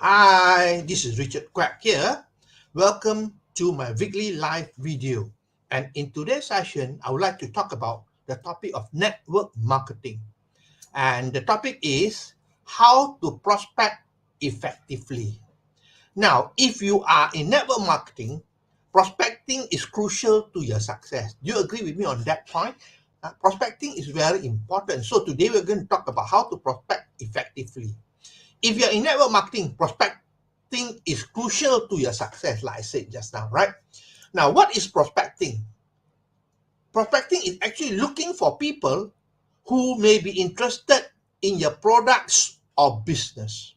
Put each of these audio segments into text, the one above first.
Hi, this is Richard Quack here. Welcome to my weekly live video. And in today's session, I would like to talk about the topic of network marketing. And the topic is how to prospect effectively. Now, if you are in network marketing, prospecting is crucial to your success. Do you agree with me on that point? Prospecting is very important. So today we're going to talk about how to prospect effectively. If you're in network marketing, prospecting is crucial to your success, like I said just now, right? Now, what is prospecting? Prospecting is actually looking for people who may be interested in your products or business.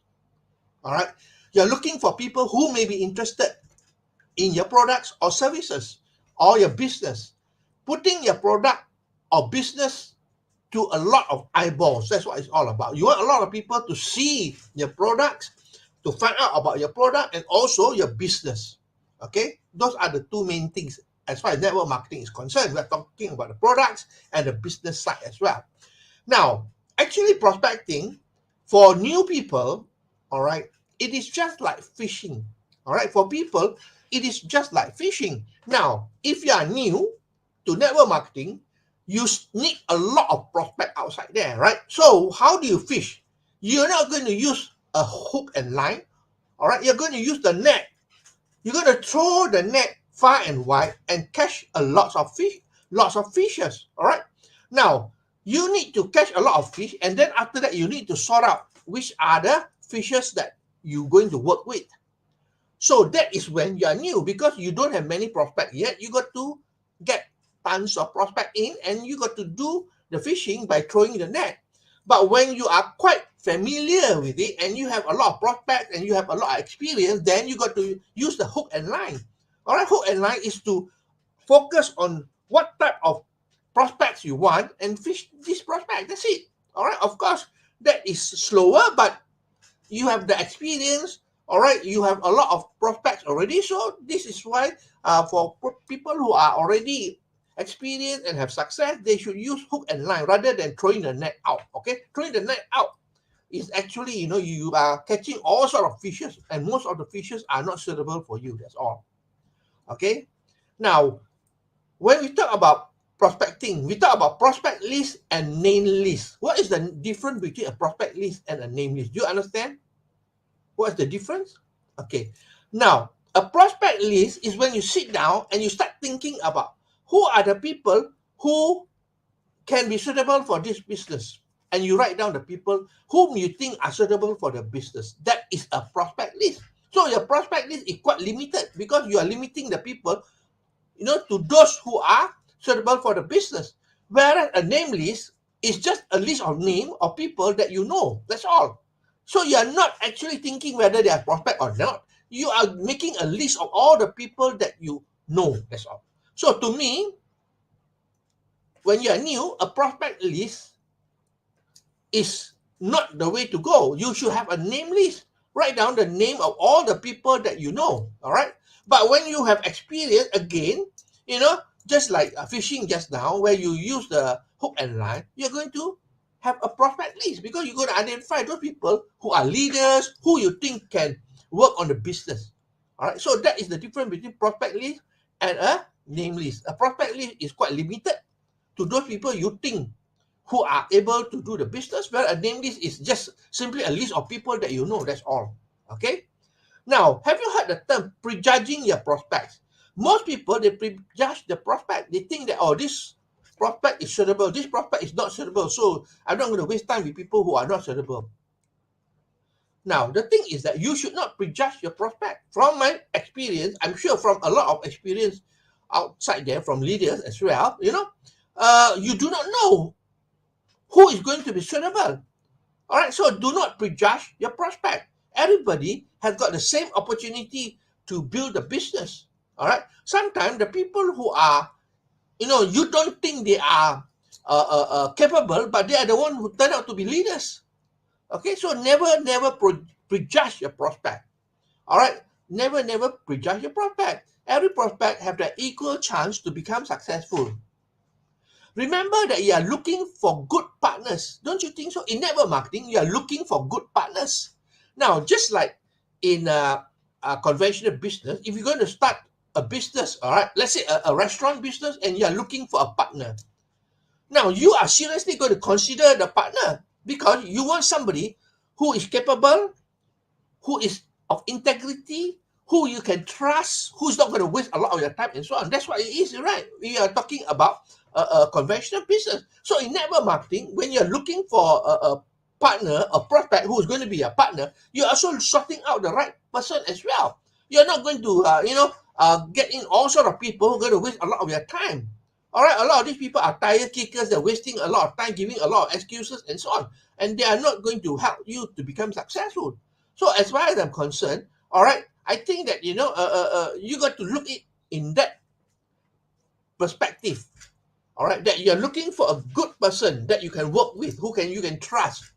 All right. You're looking for people who may be interested in your products or services or your business. Putting your product or business to a lot of eyeballs. That's what it's all about. You want a lot of people to see your products, to find out about your product and also your business. Okay, those are the two main things as far as network marketing is concerned. We're talking about the products and the business side as well. Now, actually prospecting for new people, all right, it is just like fishing. All right, for people, it is just like fishing. Now, if you are new to network marketing, you need a lot of prospect outside there, right? So how do you fish? You're not going to use a hook and line, all right? You're going to use the net. You're going to throw the net far and wide and catch a lot of fish, lots of fishes, all right? Now, you need to catch a lot of fish, and then after that, you need to sort out which are the fishes that you're going to work with. So that is when you are new because you don't have many prospects yet. You got to get tons of prospect in and you got to do the fishing by throwing the net. But when you are quite familiar with it and you have a lot of prospects and you have a lot of experience, then you got to use the hook and line. All right, hook and line is to focus on what type of prospects you want and fish this prospect. That's it. All right, of course, that is slower, but you have the experience. All right, you have a lot of prospects already. So this is why for people who are already experienced and have success, they should use hook and line rather than throwing the net out. Okay, throwing the net out is actually, you are catching all sort of fishes and most of the fishes are not suitable for you. That's all. Okay, now when we talk about prospecting, we talk about prospect list and name list. What is the difference between a prospect list and a name list? Do you understand? What's the difference? Okay. Now, a prospect list is when you sit down and you start thinking about who are the people who can be suitable for this business. And you write down the people whom you think are suitable for the business. That is a prospect list. So your prospect list is quite limited because you are limiting the people, to those who are suitable for the business. Whereas a name list is just a list of name of people that you know. That's all. So you are not actually thinking whether they are prospect or not. You are making a list of all the people that you know. That's all. So to me, when you are new, a prospect list is not the way to go. You should have a name list. Write down the name of all the people that you know. All right. But when you have experience, again, just like fishing just now, where you use the hook and line, you're going to have a prospect list because you're going to identify those people who are leaders, who you think can work on the business. All right. So that is the difference between prospect list and a name list. A prospect list is quite limited to those people you think who are able to do the business, where a name list is just simply a list of people that you know. That's all. Okay. Now, have you heard the term prejudging your prospects? Most people, they prejudge the prospect. They think that, oh, this prospect is suitable, this prospect is not suitable, so I'm not going to waste time with people who are not suitable. Now, the thing is that you should not prejudge your prospect. From my experience, I'm sure from a lot of experience outside there, from leaders as well, you do not know who is going to be suitable. All right, so do not prejudge your prospect. Everybody has got the same opportunity to build a business. All right, sometimes the people who are, you don't think they are capable, but they are the one who turn out to be leaders. Okay, so never prejudge your prospect. All right, never prejudge your prospect. Every prospect have the equal chance to become successful. Remember that you are looking for good partners. Don't you think so? In network marketing, you are looking for good partners. Now, just like in a conventional business, if you're going to start a business, all right, let's say a restaurant business, and you're looking for a partner. Now, you are seriously going to consider the partner because you want somebody who is capable, who is of integrity, who you can trust, who's not going to waste a lot of your time and so on. That's what it is, right? We are talking about a conventional business. So in network marketing, when you're looking for a partner, a prospect who is going to be a partner, you're also sorting out the right person as well. You're not going to, get in all sort of people who are going to waste a lot of your time. All right, a lot of these people are tire kickers. They're wasting a lot of time, giving a lot of excuses and so on. And they are not going to help you to become successful. So as far as I'm concerned, all right, I think that, you got to look it in that perspective. All right, that you're looking for a good person that you can work with, you can trust.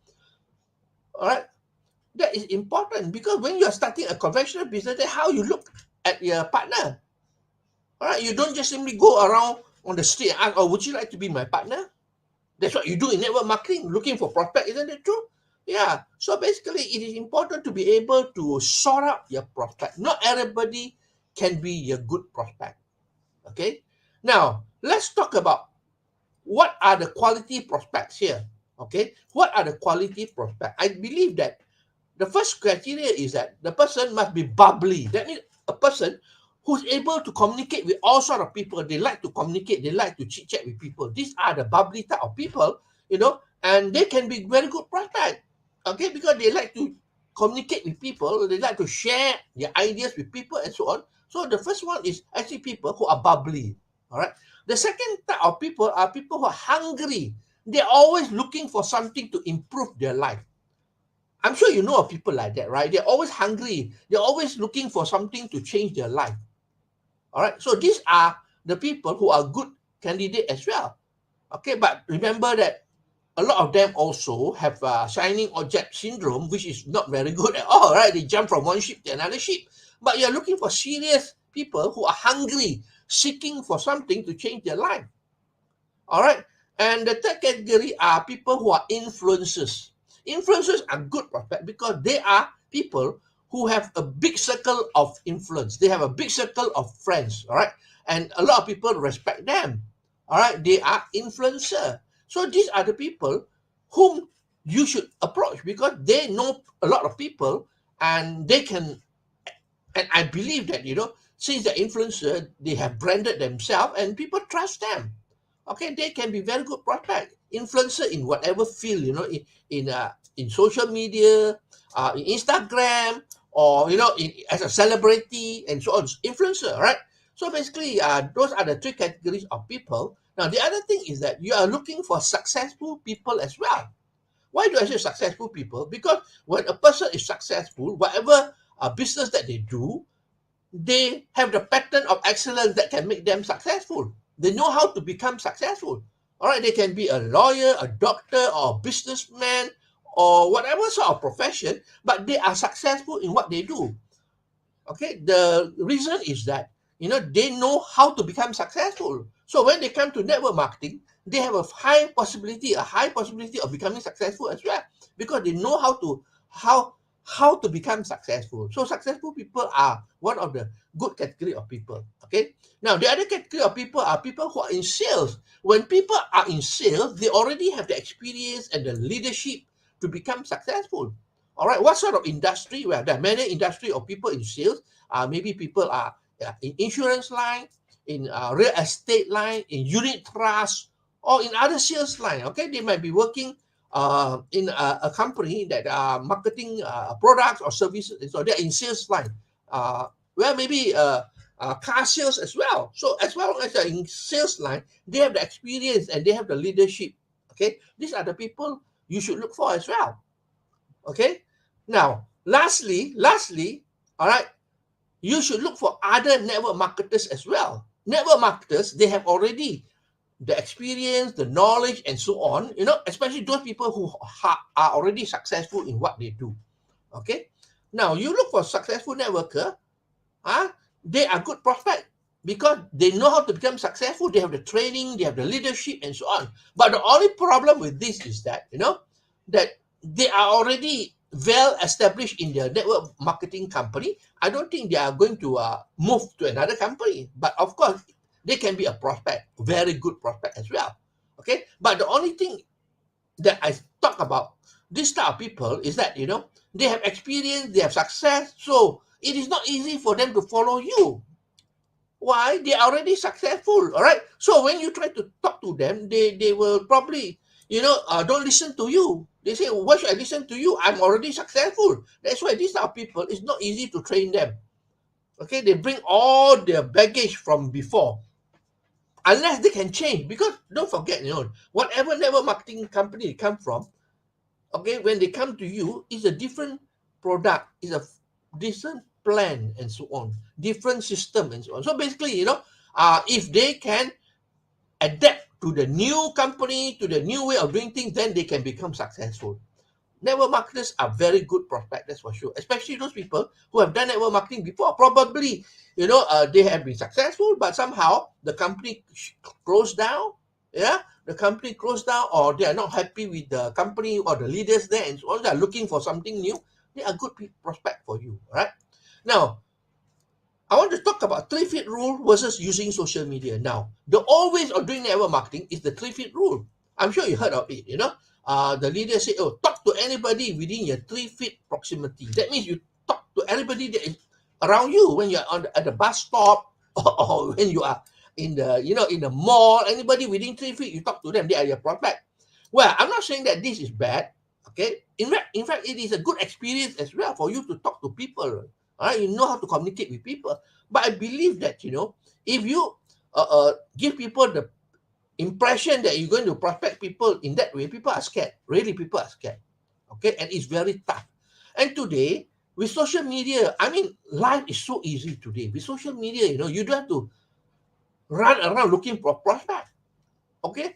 All right, that is important because when you're starting a conventional business, that's how you look at your partner. All right, you don't just simply go around on the street and ask, "Oh, would you like to be my partner?" That's what you do in network marketing, looking for prospect. Isn't it true? Yeah. So basically, it is important to be able to sort out your prospect. Not everybody can be your good prospect. Okay. Now, let's talk about what are the quality prospects here. Okay. What are the quality prospects? I believe that the first criteria is that the person must be bubbly. That means a person who's able to communicate with all sort of people. They like to communicate. They like to chit chat with people. These are the bubbly type of people, and they can be very good prospect. Okay, because they like to communicate with people. They like to share their ideas with people and so on. So the first one is actually people who are bubbly. All right. The second type of people are people who are hungry. They're always looking for something to improve their life. I'm sure you know of people like that, right? They're always hungry. They're always looking for something to change their life. All right. So these are the people who are good candidate as well. Okay. But remember that a lot of them also have shining object syndrome, which is not very good at all, right? They jump from one ship to another ship. But you're looking for serious people who are hungry, seeking for something to change their life. All right. And the third category are people who are influencers. Influencers are good prospect because they are people who have a big circle of influence. They have a big circle of friends. All right. And a lot of people respect them. All right. They are influencer. So these are the people whom you should approach because they know a lot of people and they can. And I believe that, since they're influencer, they have branded themselves and people trust them. Okay, they can be very good prospect, influencer in whatever field, in social media, in Instagram, or as a celebrity and so on. Influencer, right? So basically, those are the three categories of people. Now, the other thing is that you are looking for successful people as well. Why do I say successful people? Because when a person is successful, whatever business that they do, they have the pattern of excellence that can make them successful. They know how to become successful. All right, they can be a lawyer, a doctor, or a businessman, or whatever sort of profession, but they are successful in what they do. Okay, the reason is that they know how to become successful. So when they come to network marketing, they have a high possibility of becoming successful as well because they know how to become successful. So successful people are one of the good category of people. Okay. Now the other category of people are people who are in sales. When people are in sales, they already have the experience and the leadership to become successful. All right. What sort of industry? Well, there are many industry of people in sales. Maybe people are in insurance line, in real estate line, in unit trust, or in other sales line. Okay, they might be working in a company that are marketing products or services. So they're in sales line. Well, maybe car sales as well. So as well as they're in sales line, they have the experience and they have the leadership. Okay, these are the people you should look for as well. Okay. Now, lastly, all right, you should look for other network marketers as well. Network marketers, they have already the experience, the knowledge, and so on, especially those people who are already successful in what they do. Okay. Now, you look for successful networker, they are good prospect because they know how to become successful. They have the training, they have the leadership, and so on. But the only problem with this is that, that they are already well established in their network marketing company, I don't think they are going to move to another company. But of course, they can be a prospect, very good prospect as well. Okay, but the only thing that I talk about this type of people is that, you know, they have experience, they have success, so it is not easy for them to follow you. Why? They are already successful, all right? So when you try to talk to them, they will probably, you know, don't listen to you. They say, why should I listen to you? I'm already successful. That's why these are people, it's not easy to train them. Okay, they bring all their baggage from before. Unless they can change, because don't forget, you know, whatever network marketing company they come from, okay, when they come to you, it's a different product, it's a different plan and so on, different system and so on. So basically, you know, if they can adapt to the new company, to the new way of doing things, then they can become successful. Network marketers are very good prospects, that's for sure, especially those people who have done network marketing before. Probably, you know, they have been successful, but somehow the company closed down. Yeah, the company closed down, or they are not happy with the company or the leaders there, and so on. They are looking for something new. They are good prospect for you. All right. Now, I want to talk about 3-feet rule versus using social media. Now, the old ways of doing network marketing is the 3-feet rule. I'm sure you heard of it, you know. The leader say, oh, talk to anybody within your 3-feet proximity. That means you talk to everybody that is around you when you're at the bus stop, or when you are in the, you know, in the mall. Anybody within 3 feet, you talk to them, they are your prospect. Well, I'm not saying that this is bad. Okay. In fact, it is a good experience as well for you to talk to people. All right, you know how to communicate with people. But I believe that, you know, if you give people the impression that you're going to prospect people in that way, people are scared. Really, people are scared. Okay, and it's very tough. And today, with social media, I mean, life is so easy today. With social media, you know, you don't have to run around looking for prospect. Okay,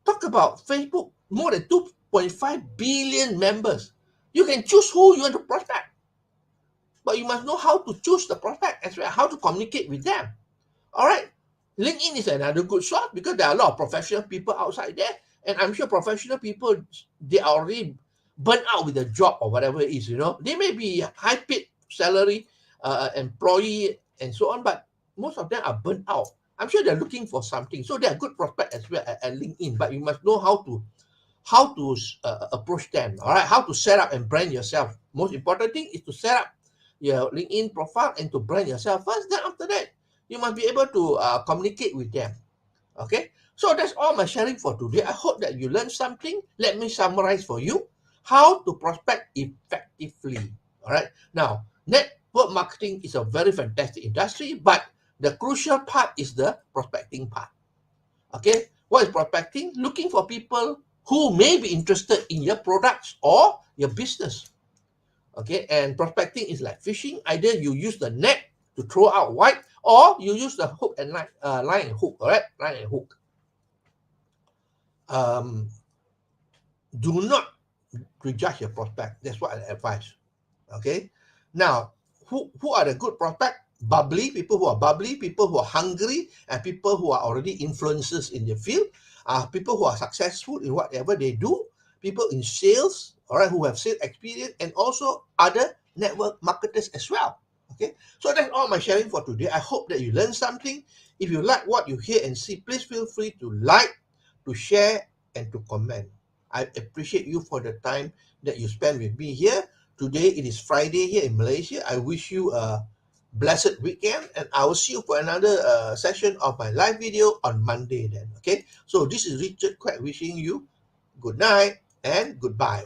talk about Facebook, more than 2.5 billion members. You can choose who you want to prospect. But you must know how to choose the prospect as well, how to communicate with them. All right. LinkedIn is another good source because there are a lot of professional people outside there. And I'm sure professional people, they are already burnt out with the job or whatever it is, you know. They may be high paid salary employee and so on, but most of them are burnt out. I'm sure they're looking for something. So they're good prospect as well at LinkedIn, but you must know how to approach them. All right. How to set up and brand yourself. Most important thing is to set up your LinkedIn profile and to brand yourself first. Then after that, you must be able to communicate with them. Okay. So that's all my sharing for today. I hope that you learned something. Let me summarize for you how to prospect effectively. All right. Now, network marketing is a very fantastic industry, but the crucial part is the prospecting part. Okay. What is prospecting? Looking for people who may be interested in your products or your business. Okay, and prospecting is like fishing. Either you use the net to throw out wide, or you use the hook and line and hook. All right, line and hook. Do not prejudge your prospect. That's what I advise. Okay, now who are the good prospect? Bubbly people who are bubbly, people who are hungry, and people who are already influencers in the field. People who are successful in whatever they do. People in sales, all right, who have sales experience, and also other network marketers as well. Okay, so that's all my sharing for today. I hope that you learned something. If you like what you hear and see, please feel free to like, to share, and to comment. I appreciate you for the time that you spend with me here. Today it is Friday here in Malaysia. I wish you a blessed weekend, and I will see you for another session of my live video on Monday then. Okay, so this is Richard Quack wishing you good night and goodbye.